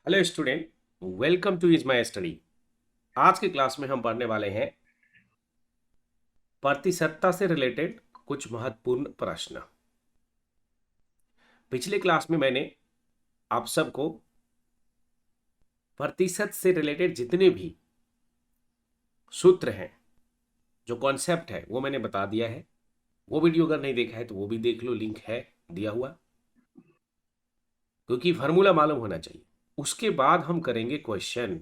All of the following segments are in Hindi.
Hello student, welcome two is my study. आज की क्लास में हम पढ़ने वाले हैं प्रतिशतता से रिलेटेड कुछ महत्वपूर्ण प्रश्न। पिछले क्लास में मैंने आप सबको प्रतिशत से रिलेटेड जितने भी सूत्र हैं, जो कॉन्सेप्ट है, वो मैंने बता दिया है। वो वीडियो अगर नहीं देखा है तो वो भी देख लो, लिंक है दिया हुआ, क्योंकि फार्मूला मालूम होना चाहिए। उसके बाद हम करेंगे क्वेश्चन,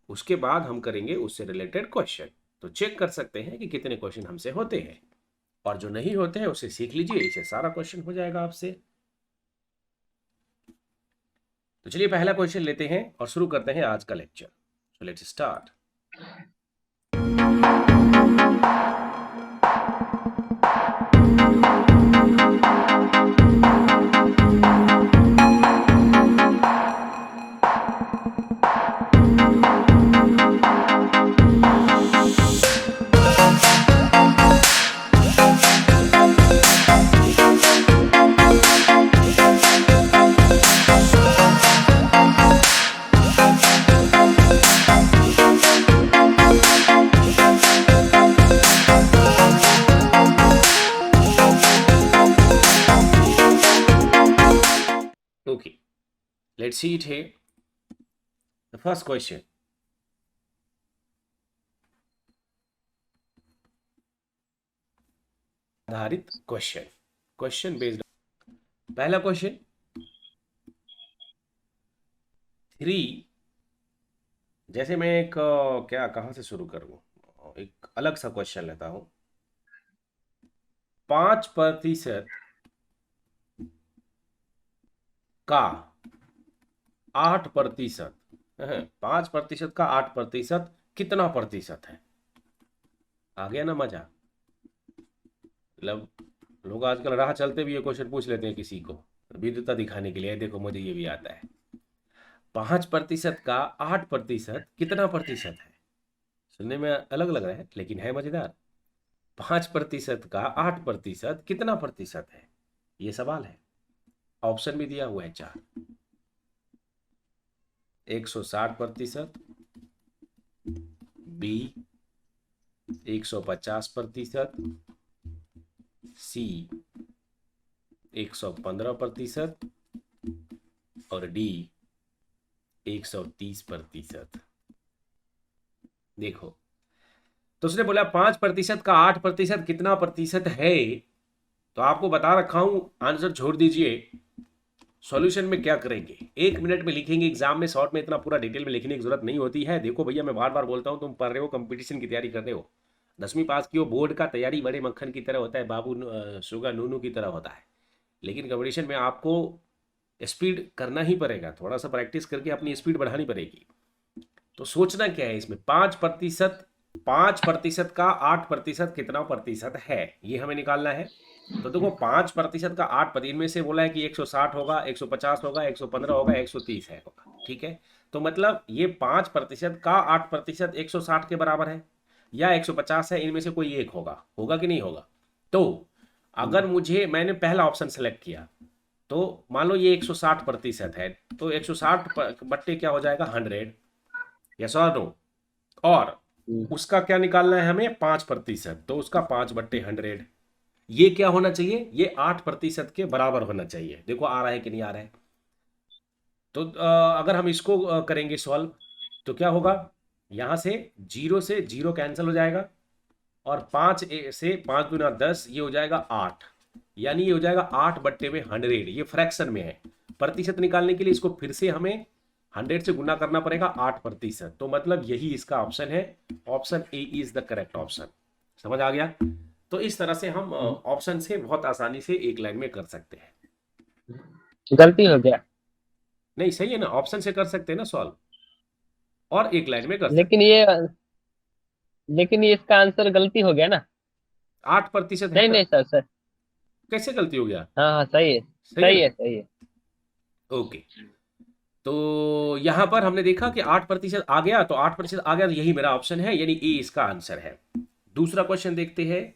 उसके बाद हम करेंगे उससे रिलेटेड क्वेश्चन। तो चेक कर सकते हैं कि कितने क्वेश्चन हमसे होते हैं, और जो नहीं होते हैं उसे सीख लीजिए, इसे सारा क्वेश्चन हो जाएगा आपसे। तो चलिए पहला क्वेश्चन लेते हैं और शुरू करते हैं आज का lecture. So let's start. Okay, let's see it है। द फर्स्ट क्वेश्चन, आधारित क्वेश्चन, क्वेश्चन बेस्ड। पहला क्वेश्चन 3। जैसे मैं एक क्या कहाँ से शुरू करूँ, एक अलग सा क्वेश्चन लेता हूँ। 5% का 8%, 5% का 8% कितना प्रतिशत है? आ गया ना मजा? मतलब लोग आजकल राह चलते भी ये क्वेश्चन पूछ लेते हैं किसी को, विद्वता दिखाने के लिए, देखो मुझे ये भी आता है। 5% का 8% कितना प्रतिशत है? सुनने में अलग लग रहा है लेकिन है मजेदार। 5% का 8% कितना प्रतिशत है, ये सवाल है। ऑप्शन भी दिया हुआ है 4। 160%, बी 150%, सी 115% और डी 130%। देखो, तो उसने बोला 5% का 8% कितना प्रतिशत है, तो आपको बता रखा हूं, आंसर छोड़ दीजिए। सॉल्यूशन में क्या करेंगे, 1 मिनट में लिखेंगे। एग्जाम में शॉर्ट में इतना पूरा डिटेल में लिखने की जरूरत नहीं होती है। देखो भैया, मैं बार बार बोलता हूं, तुम पढ़ रहे हो, कंपटीशन की तैयारी कर रहे हो, 10वीं पास की हो, बोर्ड का तैयारी बड़े मक्खन की तरह होता है, बाबू शुगर नूनू की तरह होता है। लेकिन कंपटीशन में आपको स्पीड करना ही पड़ेगा, थोड़ा सा प्रैक्टिस करके अपनी स्पीड बढ़ानी पड़ेगी। तो सोचना क्या है इसमें, 5%, 5% का 8% कितना प्रतिशत है, ये हमें निकालना है। तो देखो, 5% का 8%, इनमें से बोला है कि 160 होगा, 150 होगा, 115 होगा, 130 है होगा, ठीक है। तो मतलब ये 5% का 8% 160 के बराबर है या 150 है, इनमें से कोई एक होगा, होगा कि नहीं होगा? तो अगर मुझे, मैंने पहला ऑप्शन सेलेक्ट किया, तो मान लो ये 160% है, तो 160 बट्टे क्या हो जाएगा, 100। यस और नो? और उसका क्या निकालना है हमें, 5%, तो उसका 5/100। ये क्या होना चाहिए, ये 8% के बराबर होना चाहिए। देखो आ रहा है कि नहीं आ रहा है? तो अगर हम इसको करेंगे सॉल्व, तो क्या होगा, यहां से 0 से 0 कैंसिल हो जाएगा, और 5 से 5 गुना 10, ये हो जाएगा 8। यानी ये हो जाएगा 8/100। ये फ्रैक्शन में है। प्रतिशत निकालने के लिए इसको फिर से हमें 100 से गुना करना पड़ेगा, 8%। तो मतलब यही इसका ऑप्शन है, option A is the correct option. समझ आ गया? तो इस तरह से हम ऑप्शन से बहुत आसानी से एक लाइन में कर सकते हैं। गलती हो गया। नहीं, सही है ना, ऑप्शन से कर सकते हैं ना सॉल्व, और एक लाइन में कर लेकिन सकते हैं। ये लेकिन ये इसका आंसर गलती हो गया ना। 8% है नहीं ना? नहीं सर सर। कैसे गलती हो गया? हाँ हाँ सही है। सही है सही ना? है सही है। ओके। तो यहां पर हमने देखा कि 8% आ गया, तो 8% आ गया, तो यही मेरा ऑप्शन है, यानी ए इसका आंसर है। दूसरा क्वेश्चन देखते हैं,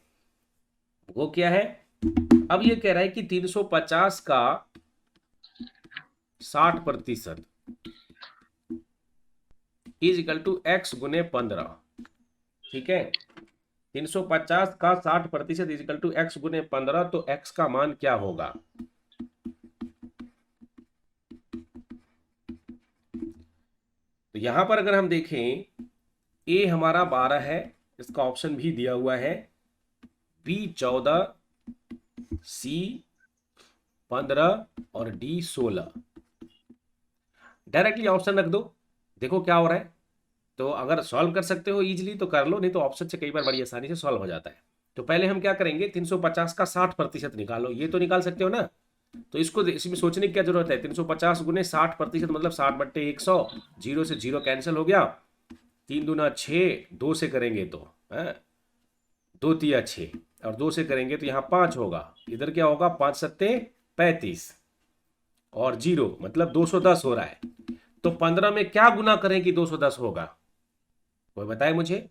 वो क्या है। अब ये कह रहा है कि 350 का 60% इज इक्वल टू एक्स गुने 15। ठीक है, 350 का 60% इज इक्वल टू एक्स गुने 15, तो एक्स का मान क्या होगा? तो यहां पर अगर हम देखें, ए हमारा 12 है, इसका ऑप्शन भी दिया हुआ है, बी 14, सी 15 और डी 16। डायरेक्टली ऑप्शन रख दो, देखो क्या हो रहा है। तो अगर सॉल्व कर सकते हो इजीली तो कर लो, नहीं तो ऑप्शन से कई बार बड़ी आसानी से सॉल्व हो जाता है। तो पहले हम क्या करेंगे, 350 का 60% निकालो, ये तो निकाल सकते हो ना। तो इसको इसमें सोचने की क्या जरूरत है, 350 गुने 60% मतलब 60/100, जीरो से जीरो कैंसिल हो गया, 3 दूना 6, 2 से करेंगे तो 2 तिया 6, और 2 से करेंगे तो यहाँ 5 होगा, इधर क्या होगा, 5 सत्ते 35 और जीरो मतलब 210 हो रहा है। तो 15 में क्या गुना करें कि 210 होगा, कोई बताए मुझे।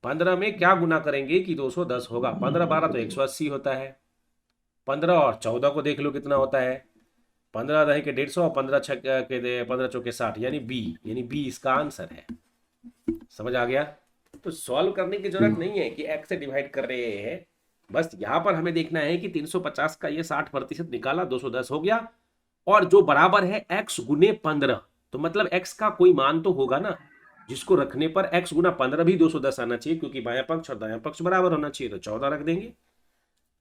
15 में क्या गुना करेंगे कि 210 होगा? 15 12 तो 180 होता है, 15 और 14 को देख लो कितना होता है, 15 दही के 150 और 15 छक के 15 चौके 60, यानी बी इसका आंसर है। समझ आ गया? तो सॉल्व करने की जरूरत नहीं है कि एक्स से डिवाइड कर रहे हैं, बस यहां पर हमें देखना है कि 350 का ये 60% निकाला, 210 हो गया, और जो बराबर है एक्स गुने 15, तो मतलब एक्स का कोई मान तो होगा ना, जिसको रखने पर एक्स गुना 15 भी 210 आना चाहिए, क्योंकि बायां पक्ष और दायां पक्ष बराबर होना चाहिए, तो 14 रख देंगे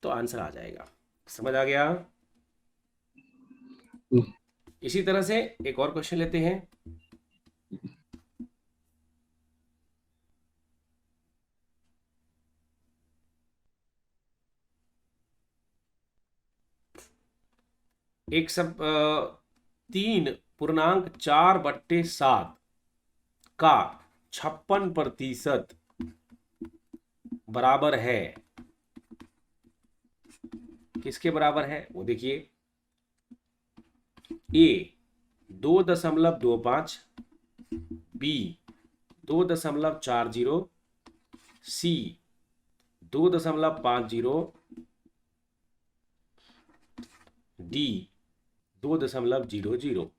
तो आंसर आ जाएगा। समझ आ गया? इसी तरह से एक और क्वेश्चन लेते हैं। एक सब 3.4/7 का 56% बराबर है, किसके बराबर है वो देखिए। ए 2.25, बी 2.40, सी 2.50, डी 2.00।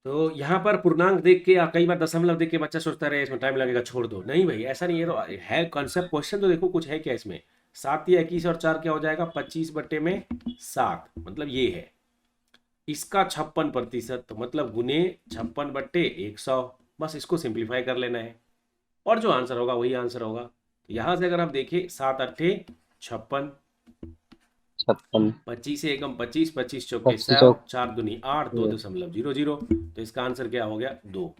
तो यहां पर पूर्णांक देख के या कई बार दशमलव देख के बच्चा सोचता रहे इसमें टाइम लगेगा, छोड़ दो। नहीं भाई, ऐसा नहीं है, तो है कॉन्सेप्ट क्वेश्चन, तो देखो कुछ है क्या इसमें। 7 या 21 और 4 क्या हो जाएगा, 25/7, मतलब ये है इसका 56%, तो मतलब गुने 56/100, बस इसको सिंप्लीफाई कर लेना है और जो आंसर होगा वही आंसर होगा। तो यहां से अगर आप देखें, 7 अट्ठे 56, 56, 25 से एकम 25, 25 चौके 25 7, 4 दूनी 8, 2.00, तो इसका आंसर क्या हो गया, 2।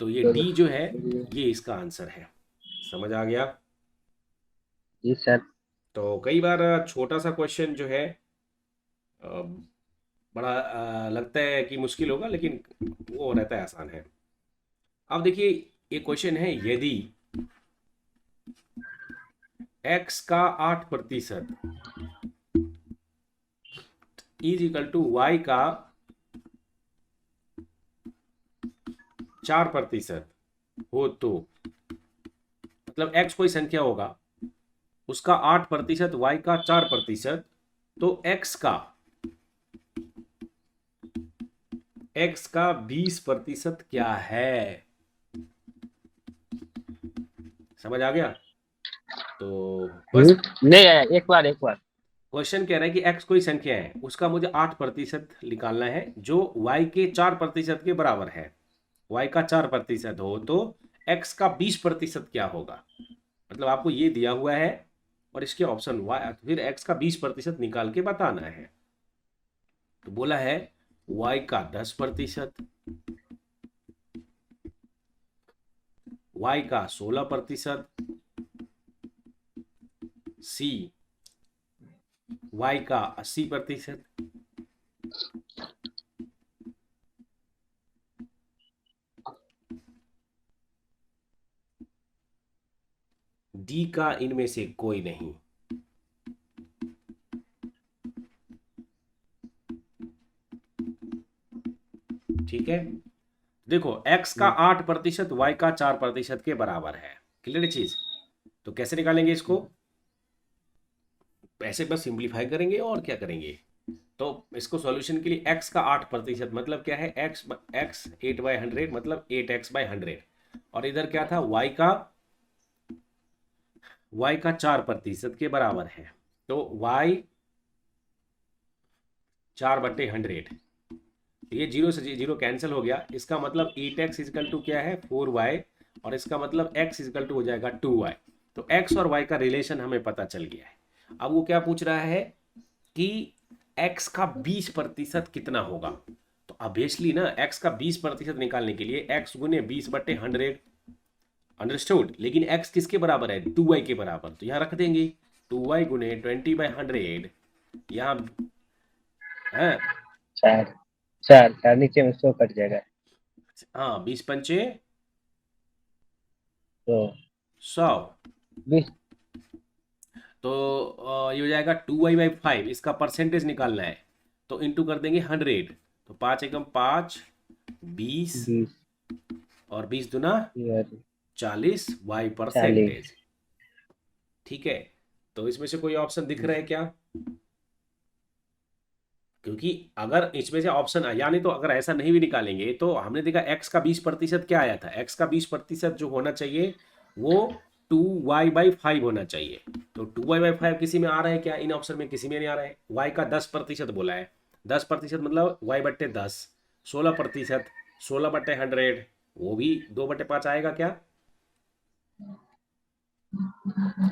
तो ये डी जो है ये इसका आंसर है। समझ आ गया? जी सर। तो कई बार छोटा सा क्वेश्चन जो है अ, बड़ा लगता है कि मुश्किल होगा, लेकिन वो रहता है आसान है। अब देखिए, ये क्वेश्चन है, यदि x का 8% इज इक्वल टू y का 4% हो, तो मतलब x कोई संख्या होगा, उसका 8%, y का 4%, तो x का 20% क्या है? समझ आ गया? तो बस नहीं आया, एक बार। क्वेश्चन कह रहा है कि x कोई संख्या है, उसका मुझे 8% निकालना है, जो y के 4% के बराबर है। y का 4% हो तो x का 20% क्या होगा? मतलब आपको ये दिया हुआ है और इसके ऑप्शन y, फिर x का 20% निकाल के बताना है। तो बोला है y का 10%, y का 16%, सी y का 80%, डी का इनमें से कोई नहीं। ठीक है, देखो x का 8%, y का 4% के बराबर है। क्लियर चीज? तो कैसे निकालेंगे इसको? ऐसे बस सिंप्लीफाई करेंगे और क्या करेंगे, तो इसको सॉल्यूशन के लिए x का 8% मतलब क्या है, x 8/100 मतलब 8x/100। और इधर क्या था, y का 4% के बराबर है। तो y 4/100, ये जीरो से जीरो कैंसिल हो गया। इसका मतलब 8x इजकल टू क्या है, 4y, और इसका मतलब x इजकल टू हो जाएगा 2y। तो x और y का रिलेशन हमें पता चल गया है। अब वो क्या पूछ रहा है कि x का 20% कितना होगा। तो ऑब्वियसली ना, x का 20% निकालने के लिए x गुने 20/100, अंडरस्टूड। लेकिन x किसके बराबर है, 2y के बराबर, तो यहाँ रख देंगे 2y गुने 20/100। यहाँ है, चार, चार चार नीचे में 100 कट जाएगा। हाँ, 20 पंचे तो 100। 20। तो ये हो जाएगा 2y/5, इसका परसेंटेज निकालना है, तो इंटू कर देंगे 100। तो 5 एकम 5, 20, 20 और 20 दूना और 40, y 40। परसेंटेज। ठीक है, तो इसमें से कोई ऑप्शन दिख रहा है क्या? क्योंकि अगर इसमें से ऑप्शन यानी, तो अगर ऐसा नहीं भी निकालेंगे तो हमने देखा x का 20% क्या आया था, x का 20% जो होना चाहिए वो 2y/5 होना चाहिए। तो 2y/5 किसी में आ रहा है क्या, इन ऑप्शन में किसी में नहीं आ रहा है। y का 10% बोला है, 10% मतलब y/10, 16%, 16/100, वो भी 2/5 आएगा क्या,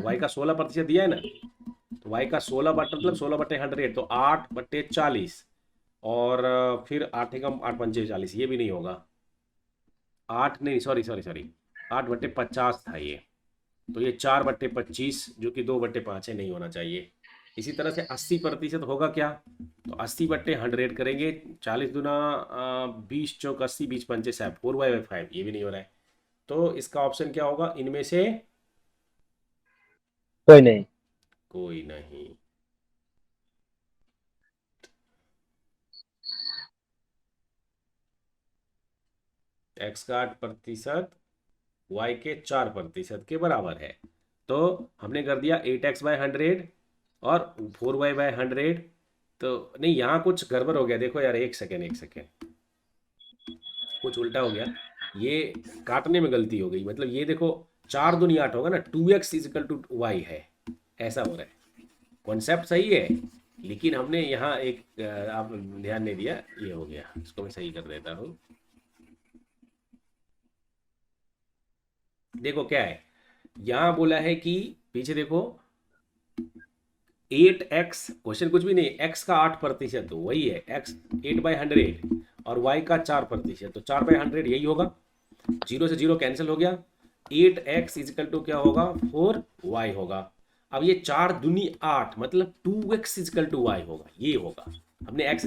y का 16% दिया है ना, तो y का 16 मतलब 16/100, तो 8/40। और फिर 8 एकम 8 पंचे 40, ये भी नहीं होगा। 8 नहीं, सॉरी सॉरी सॉरी, 8/50 था ये। तो ये 4/25 जो कि 2/5 है, नहीं होना चाहिए। इसी तरह से 80% होगा क्या, तो 80/100 करेंगे, 40 दूना 20 चौक 80, 20 पंचे 60, 4y/5, ये भी नहीं हो रहा है। तो इसका ऑप्शन क्या होगा इनमें से, कोई नहीं। कोई नहीं। x का 8% y के 4% के बराबर है। तो हमने कर दिया 8x/100 और 4y/100। तो नहीं, यहाँ कुछ गड़बड़ हो गया, देखो यार, एक सेकेंड एक सेकेंड, कुछ उल्टा हो गया। ये काटने में गलती हो गई, मतलब ये देखो, 4 दूनी 8 होगा ना, 2x=y है, ऐसा हो रहा है। कॉन्सेप्ट सही है, लेकिन हमने यहाँ एक आप ध्यान नहीं दिया, ये हो गया। इसको मैं सही कर देता हूँ। देखो क्या है, यहाँ बोला है कि पीछे देखो, 8x, क्वेश्चन कुछ भी नहीं, x का 8% तो वही है, x 8/100, और y का 4%, तो 4/100 यही होगा। जीरो से जीरो कैंसिल हो गया, 8x= क्या होगा, 4y होगा। अब ये 4 दूनी 8 मतलब 2x=y होगा, ये होगा। हमने x=,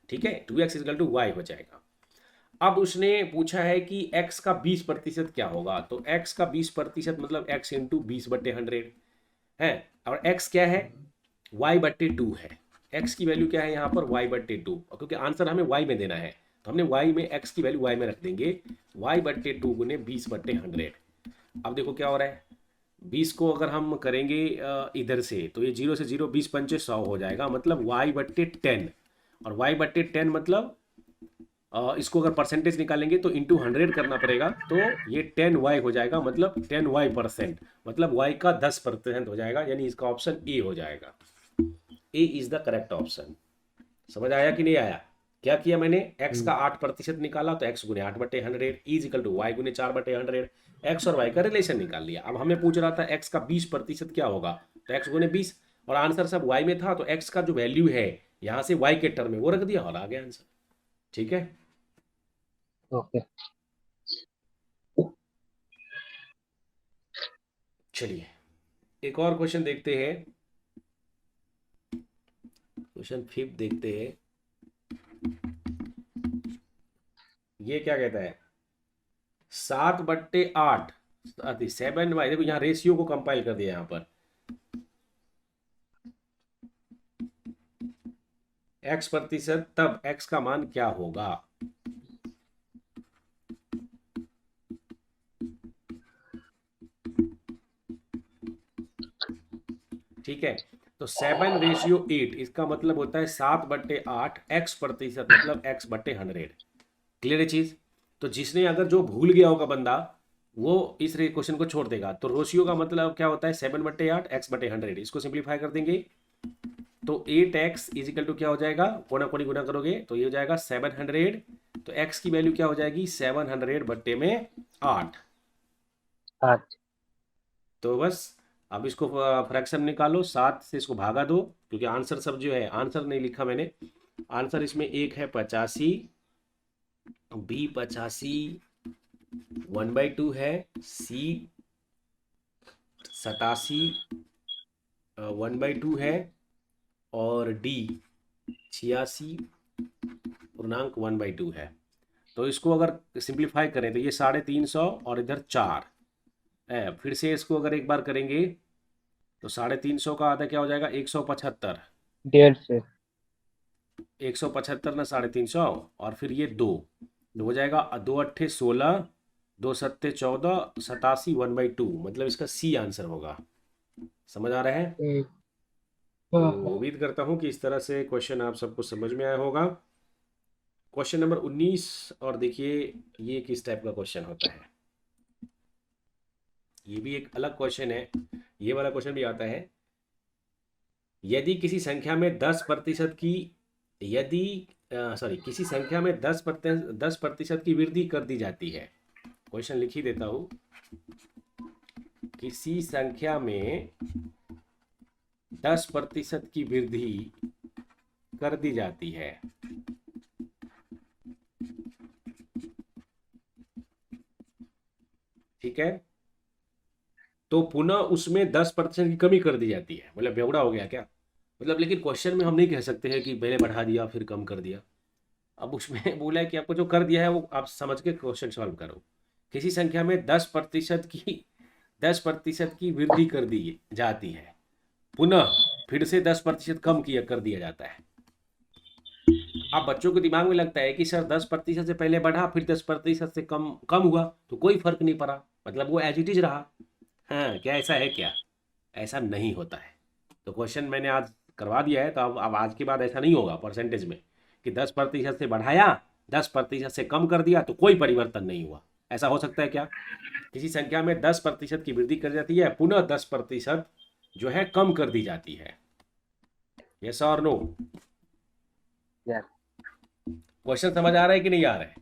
ठीक है, 2x=y हो जाएगा। अब उसने पूछा है कि x का 20% क्या होगा, तो x का 20% मतलब x इंटू 20/100 है। और x क्या है, y/2 है। x की वैल्यू क्या है यहाँ पर, y/2, क्योंकि आंसर हमें y में देना है, तो हमने y में x की वैल्यू y में रख देंगे, y/2 गुने 20/100। अब देखो क्या हो रहा है, 20 को अगर हम करेंगे इधर से, तो ये जीरो से जीरो 20 पंचे 100 हो जाएगा, मतलब y/10। और y/10 मतलब इसको अगर परसेंटेज निकालेंगे तो इंटू 100 करना पड़ेगा, तो ये 10y हो जाएगा, मतलब 10y%, मतलब y का 10% हो जाएगा, यानी इसका ऑप्शन ए हो जाएगा। ए इज द करेक्ट ऑप्शन। समझ आया कि नहीं आया? क्या किया मैंने, x का 8% निकाला, तो x गुने 8/100 इजिकल टू y गुने 4/100, x और y का रिलेशन निकाल लिया। अब हमें पूछ रहा था x का 20% क्या होगा, तो x गुने 20, और आंसर सब y में था, तो x का जो वैल्यू है यहाँ से y के टर्म में वो रख दिया और आ गया आंसर। ठीक है, ओके। चलिए एक और क्वेश्चन देखते हैं। क्वेश्चन 5 देखते हैं, ये क्या कहता है, 7/8, 7y, देखो यहाँ रेशियो को कंपाइल कर दिया यहाँ पर, x%, तब x का मान क्या होगा। ठीक है, तो 7:8 इसका मतलब होता है 7/8 x प्रतिशत, मतलब x बट्टे 100। क्लियर है चीज? तो जिसने अगर जो भूल गया होगा बंदा, वो इस क्वेश्चन को छोड़ देगा। तो रेशियो का मतलब क्या होता है? 7/8 x/100। इसको सिंप्लीफाई कर देंगे तो 8x इजिकल टू क्या हो जाएगा? कोना कोनी गुना करोगे तो ये हो जाएगा 700। तो x की वैल्यू क्या हो जाएगी? 700 बट्टे में 8। 8। तो बस अब इसको फ्रैक्शन निकालो, 7 से इसको भागा दो, क्योंकि आंसर सब जो है, आंसर नहीं लिखा मैंने। आंसर इसमें एक है 85, बी 85 1/2 है, सी 87 1/2 है, और डी 86.1/2 है। तो इसको अगर सिंप्लीफाई करें तो ये 350 और इधर 4 है। फिर से इसको अगर एक बार करेंगे तो 350 का आधा क्या हो जाएगा? 175। 150। 175 ना 350, और फिर ये दो हो जाएगा, 2 8 16, 2 7 14, 87 1/2, मतलब इसका सी आंसर होगा। समझ आ रहा है? तो हाँ। उम्मीद करता हूँ कि इस तरह से क्वेश्चन आप सबको समझ में आया होगा। क्वेश्चन नंबर 19, और देखिए ये किस टाइप का क्वेश्चन होता है। ये भी एक अलग क्वेश्चन है। ये वाला क्वेश्चन भी आता है, यदि किसी संख्या में 10% की, यदि सॉरी, किसी संख्या में 10% की वृद्धि कर दी जाती है। क्वेश्चन लिख ही देता हूँ। किसी संख्या में 10% की वृद्धि कर दी जाती है, ठीक है, तो पुनः उसमें 10% की कमी कर दी जाती है। मतलब बेवड़ा हो गया क्या? मतलब, लेकिन क्वेश्चन में हम नहीं कह सकते हैं कि पहले बढ़ा दिया फिर कम कर दिया। अब उसमें बोला है कि आपको जो कर दिया है वो आप समझ के क्वेश्चन सॉल्व करो। किसी संख्या में 10% की वृद्धि कर दी जाती है, पुनः फिर से 10% कम किया कर दिया जाता है। अब बच्चों के दिमाग में लगता है कि सर 10% से पहले बढ़ा, फिर 10% से कम कम हुआ, तो कोई फर्क नहीं पड़ा, मतलब वो एज इट इज रहा। हाँ, क्या ऐसा है क्या? ऐसा नहीं होता है। तो क्वेश्चन मैंने आज करवा दिया है, तो अब आज के बाद ऐसा नहीं होगा परसेंटेज में कि 10% से बढ़ाया, 10% से कम कर दिया तो कोई परिवर्तन नहीं हुआ। ऐसा हो सकता है क्या? किसी संख्या में 10% की वृद्धि कर जाती है, पुनः 10% जो है कम कर दी जाती है। यस और नो? यार। क्वेश्चन समझ आ रहा है कि नहीं आ रहा है?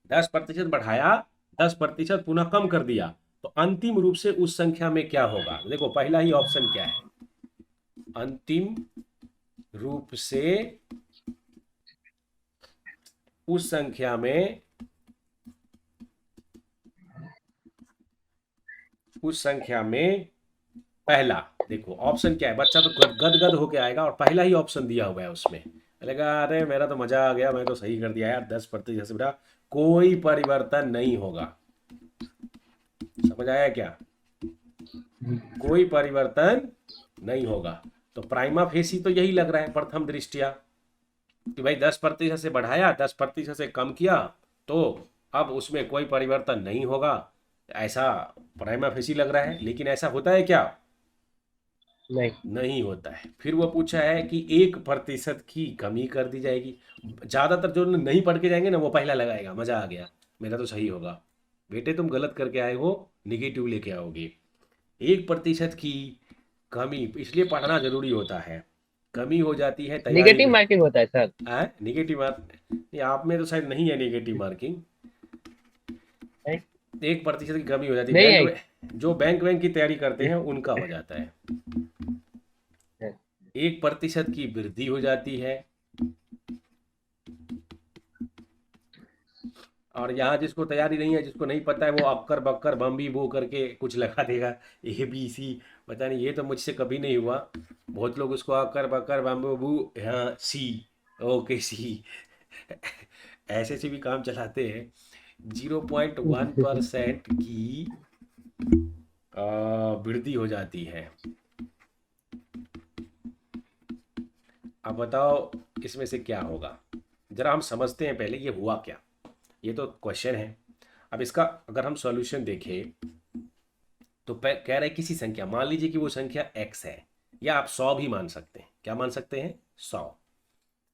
10% बढ़ाया, 10% पुनः कम कर दिया, तो अंतिम रूप से उस संख्या में क्या होगा? देखो पहला ही ऑप्शन क्या है, अंतिम रूप से उस संख्या में, उस संख्या में पहला, देखो ऑप्शन क्या है, बच्चा तो गदगद होके आएगा और पहला ही ऑप्शन दिया हुआ है उसमें। बोलेगा अरे मेरा तो मजा आ गया, मैं तो सही कर दिया यार, 10% से बेटा कोई परिवर्तन नहीं होगा। समझ आया क्या? कोई परिवर्तन नहीं होगा। तो प्राइमा फेसी तो यही लग रहा है प्रथम दृष्टिया, कि भाई 10% से बढ़ाया, 10% से कम किया, तो अब उसमें कोई परिवर्तन नहीं होगा, ऐसा प्राइमा फेसी लग रहा है। लेकिन ऐसा होता है क्या? नहीं। नहीं होता है। फिर वो पूछा है कि 1% की कमी कर दी जाएगी। ज़्यादातर जो नहीं पढ़ के जाएंगे ना वो पहला लगाएगा, मज़ा आ गया, मेरा तो सही होगा। बेटे तुम गलत करके आए हो, निगेटिव लेके आओगे। 1% की कमी, इसलिए पढ़ना जरूरी होता है। कमी हो जाती है तैयारी निगेटिव में। मार्किंग होता है सर। निगेटिव मार्क ये आप में तो शायद नहीं है निगेटिव मार्किंग। नहीं। 1% की कमी हो जाती है, नहीं बैंक है। में जो बैंक की तैयारी करते हैं उनका हो जाता है। 1% की वृद्धि हो जाती है, और यहाँ जिसको तैयारी नहीं है, जिसको नहीं पता है, वो अक्कर बक्कर बम्बी बो करके कुछ लगा देगा, ABC। पता नहीं, ये तो मुझसे कभी नहीं हुआ। बहुत लोग उसको अक्कर बक्कर बम्बू बू, हाँ सी, ओके सी, ऐसे से भी काम चलाते हैं। 0.1% की वृद्धि हो जाती है। अब बताओ इसमें से क्या होगा? जरा हम समझते हैं पहले ये हुआ क्या। ये तो क्वेश्चन है। अब इसका अगर हम सॉल्यूशन देखें तो कह रहे हैं किसी संख्या, मान लीजिए कि वो संख्या x है, या आप 100 भी मान सकते हैं। क्या मान सकते हैं? 100।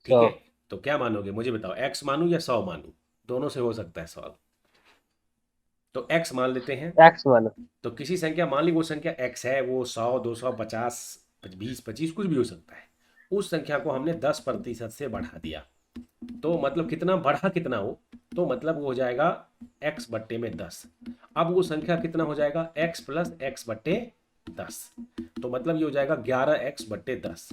ठीक 100। है, तो क्या मानोगे मुझे बताओ, x मानूं या 100 मानूं? दोनों से हो सकता है सवाल। तो x मान लेते हैं। एक्स मानो। तो किसी संख्या मान ली, वो संख्या x है, वो 100, 200, 50, 20, 25 कुछ भी हो सकता है। उस संख्या को हमने 10% से बढ़ा दिया। तो मतलब कितना बढ़ा, कितना हो, तो मतलब वो हो जाएगा x बट्टे में 10। अब वो संख्या कितना हो जाएगा? x प्लस x बट्टे 10। तो मतलब ये हो जाएगा 11x बट्टे 10।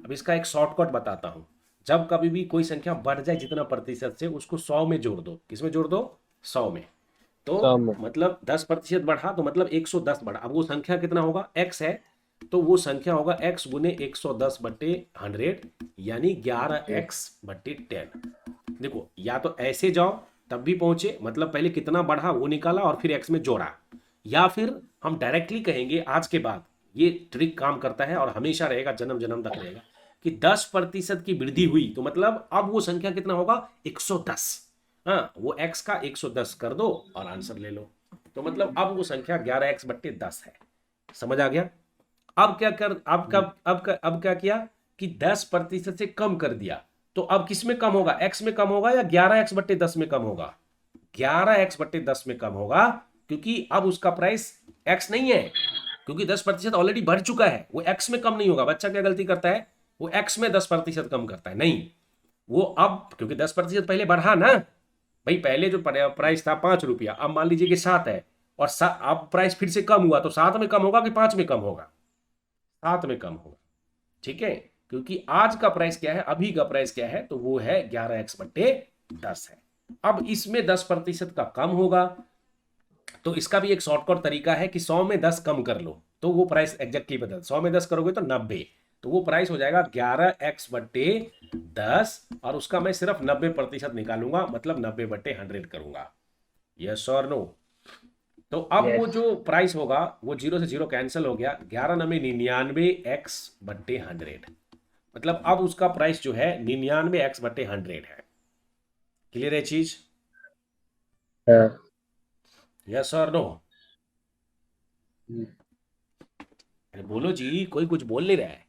अब इसका एक शॉर्टकट बताता हूँ। जब कभी भी कोई संख्या बढ़ जाए जितना प्रतिशत से, उसको 100 में जोड़ दो। किसमें जोड़ दो? 100 में। तो 100 में। मतलब 10% बढ़ा तो मतलब 110 बढ़ा। अब वो संख्या कितना होगा? x है, तो वो संख्या होगा x गुने 110 बट्टे 100, यानी 11x बट्टे 10। देखो, या तो ऐसे जाओ तब भी पहुंचे, मतलब पहले कितना बढ़ा वो निकाला और फिर x में जोड़ा, या फिर हम डायरेक्टली कहेंगे आज के बाद, ये ट्रिक काम करता है और हमेशा रहेगा, जन्म जन्म तक रहेगा, कि 10% की वृद्धि हुई तो मतलब अब वो संख्या कितना होगा? 110। हाँ, वो x का 110 कर दो और आंसर ले लो। तो मतलब अब वो संख्या 11x बट्टे 10 है। समझ आ गया? अब क्या कर अब क्या किया कि 10% से कम कर दिया। तो अब किस में कम होगा? x में कम होगा या 11x बट्टे 10 में कम होगा? 11x बट्टे 10 में कम होगा, क्योंकि अब उसका प्राइस x नहीं है, क्योंकि 10% ऑलरेडी बढ़ चुका है। वो x में कम नहीं होगा। बच्चा क्या गलती करता है? वो x में 10% कम करता है। नहीं, वो अब क्योंकि 10% पहले बढ़ा ना भाई, पहले जो प्राइस था 5 रुपया, अब मान लीजिए कि 7 है, और अब प्राइस फिर से कम हुआ, तो 7 में कम होगा कि 5 में कम होगा? 7 में कम होगा। ठीक है, क्योंकि आज का प्राइस क्या है, अभी का प्राइस क्या है, तो वो है 11x बट्टे 10 है। अब इसमें 10% का कम होगा, तो इसका भी एक शॉर्टकट तरीका है कि 100 में 10 कम कर लो तो वो प्राइस एग्जैक्टली बदल। 100 में 10 करोगे तो 90, तो वो प्राइस हो जाएगा 11x बट्टे 10, और उसका मैं सिर्फ 90% निकालूंगा, मतलब 90/100 करूंगा। यस और नो? तो अब वो यस। जो प्राइस होगा वो 0 से 0 कैंसिल हो गया, 11×99 x बट्टे 100। मतलब अब उसका प्राइस जो है 99x बट्टे 100 है। क्लियर है चीज? हाँ। यस और नो? अरे बोलो जी, कोई कुछ बोल नहीं रहा है।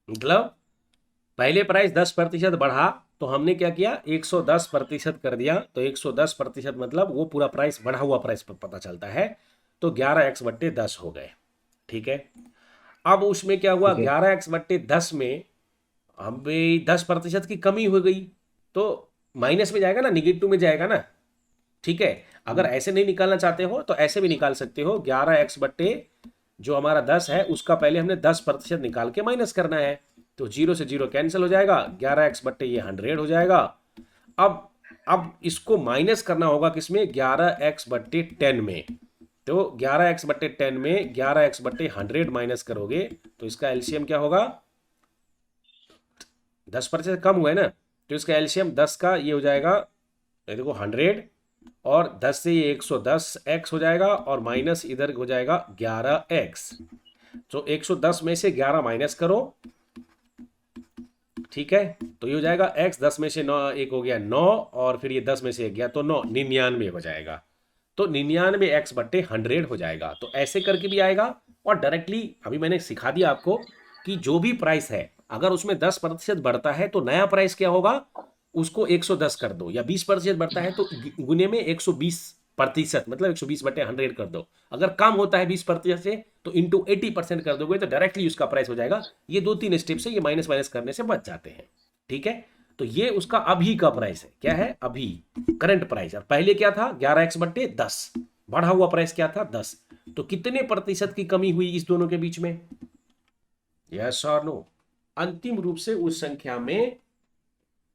मतलब पहले प्राइस 10% बढ़ा, तो हमने क्या किया? 110% कर दिया। तो 110% मतलब वो पूरा प्राइस बढ़ा हुआ प्राइस पता चलता है। तो 11x बट्टे 10 हो गए। ठीक है, अब उसमें क्या हुआ? ठीक है। 11x बट्टे 10 में हमें 10% की कमी हो गई, तो माइनस में जाएगा ना, निगेटिव में जाएगा ना। ठीक है, अगर ऐसे नहीं निकालना चाहते हो तो ऐसे भी निकाल सकते हो। 11x बट्टे जो हमारा 10 है, उसका पहले हमने 10% निकाल के माइनस करना है। तो 0 से 0 कैंसिल हो जाएगा, 11x बट्टे ये 100 हो जाएगा। अब इसको माइनस करना होगा किसमें? 11x बट्टे 10 में। तो 11x बट्टे 10 में 11x बट्टे 100 माइनस करोगे तो इसका एलसीएम क्या होगा? 10% कम हुआ है ना, तो इसका एलसीएम 10 का ये हो जाएगा, ये देखो 100, और 10 से ये 110x हो जाएगा, और माइनस इधर हो जाएगा 11x। तो 110 में से 11 माइनस करो। ठीक है, तो ये हो जाएगा x, 10 में से 9 एक हो गया 9, और फिर ये 10 में से एक गया तो 9, 99 हो जाएगा। तो 99x बट्टे 100 हो जाएगा। तो ऐसे करके भी आएगा, और डायरेक्टली अभी मैंने सिखा दिया आपको कि जो भी प्राइस है अगर उसमें 10% बढ़ता है तो नया प्राइस क्या होगा? उसको 110 कर दो, या 20% बढ़ता है तो गुने में 120%, मतलब 120/100 कर दो। अगर कम होता है 20% से तो इंटू 80% कर दोगे, तो डायरेक्टली उसका प्राइस हो जाएगा। ये 2-3 स्टेप से ये माइनस माइनस करने से बच जाते हैं। ठीक है, तो ये उसका अभी का प्राइस है। क्या है? अभी करंट प्राइस। और पहले क्या था? 11x बट्टे 10, बढ़ा हुआ प्राइस क्या था? 10। तो कितने प्रतिशत की कमी हुई इस दोनों के बीच में? यस और नो? अंतिम रूप से उस संख्या में,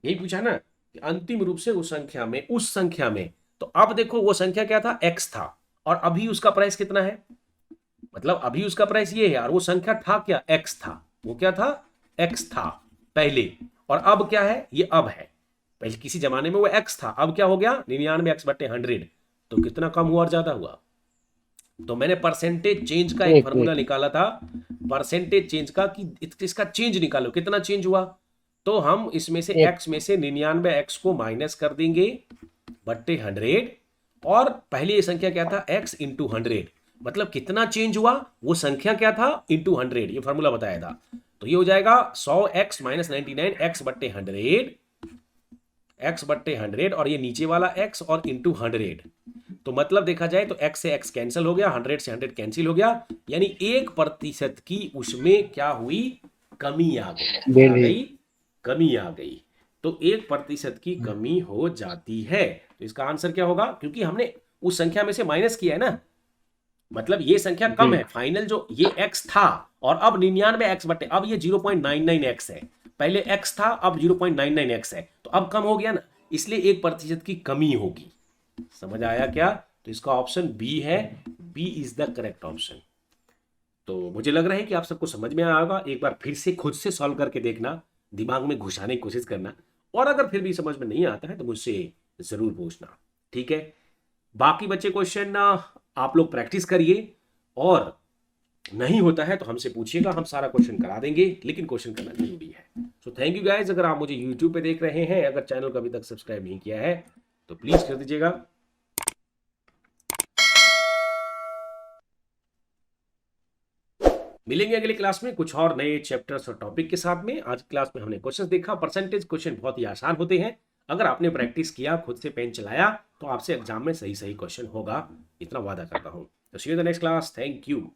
यही पूछा ना कि अंतिम रूप से उस संख्या में तो अब देखो वो संख्या क्या था? x था, और अभी उसका प्राइस कितना है? मतलब अभी उसका प्राइस ये है, और वो संख्या था क्या? x था। वो क्या था? x था पहले। और अब क्या है? ये अब है। पहले किसी जमाने में वो x था, अब क्या हो गया? 99x बट्टे 100। तो कितना कम हुआ और ज्यादा हुआ? तो मैंने परसेंटेज चेंज का एक एक फॉर्मूला एक। निकाला था, परसेंटेज चेंज का, कि इसका चेंज निकालो कितना चेंज हुआ। तो हम इसमें से एक। x में से 99x को माइनस कर देंगे बट्टे 100, और पहले ये संख्या क्या था? x into 100। मतलब कितना चेंज हुआ, वो संख्या क्या था, इंटू 100, ये फॉर्मूला बताया था। तो ये हो जाएगा 100x माइनस 99 x बट्टे 100, x बट्टे 100, और ये नीचे वाला x और इंटू 100। तो मतलब देखा जाए तो x से x कैंसिल हो गया, 100 से 100 कैंसिल हो गया, यानी 1% की उसमें क्या हुई, कमी आ गई, क्या आ वृद्धि। गई, कमी आ गई। तो 1% की कमी हो जाती है। तो इसका आंसर क्या होगा, क्योंकि हमने उस संख्या में से माइनस किया है ना, मतलब ये संख्या कम जी। है, फाइनल जो ये x था, और अब 99x बटे, अब ये 0.99x है, पहले x था अब 0.99x है, तो अब कम हो गया ना, इसलिए 1% की कमी होगी। समझ आया क्या? तो इसका ऑप्शन बी है, B is the correct option. तो मुझे लग रहा है कि आप सबको समझ में आया होगा। एक बार फिर से खुद से सॉल्व करके देखना, दिमाग में घुसाने की कोशिश करना, और अगर फिर भी समझ में नहीं आता है तो मुझसे जरूर पूछना, ठीक है? बाकी बच्चे क्वेश्चन आप लोग प्रैक्टिस करिए, और नहीं होता है तो हमसे पूछिएगा, हम सारा क्वेश्चन करा देंगे, लेकिन क्वेश्चन करना जरूरी है। So thank you guys. अगर आप मुझे यूट्यूब पे देख रहे हैं, अगर चैनल को अभी तक सब्सक्राइब नहीं किया है तो प्लीज कर दीजिएगा। मिलेंगे अगली क्लास में कुछ और नए चैप्टर्स और टॉपिक के साथ में। आज क्लास में हमने क्वेश्चन देखा, परसेंटेज क्वेश्चन बहुत ही आसान होते हैं, अगर आपने प्रैक्टिस किया, खुद से पेन चलाया, तो आपसे एग्जाम में सही सही क्वेश्चन होगा, इतना वादा करता हूं। तो see you in the next class, thank you.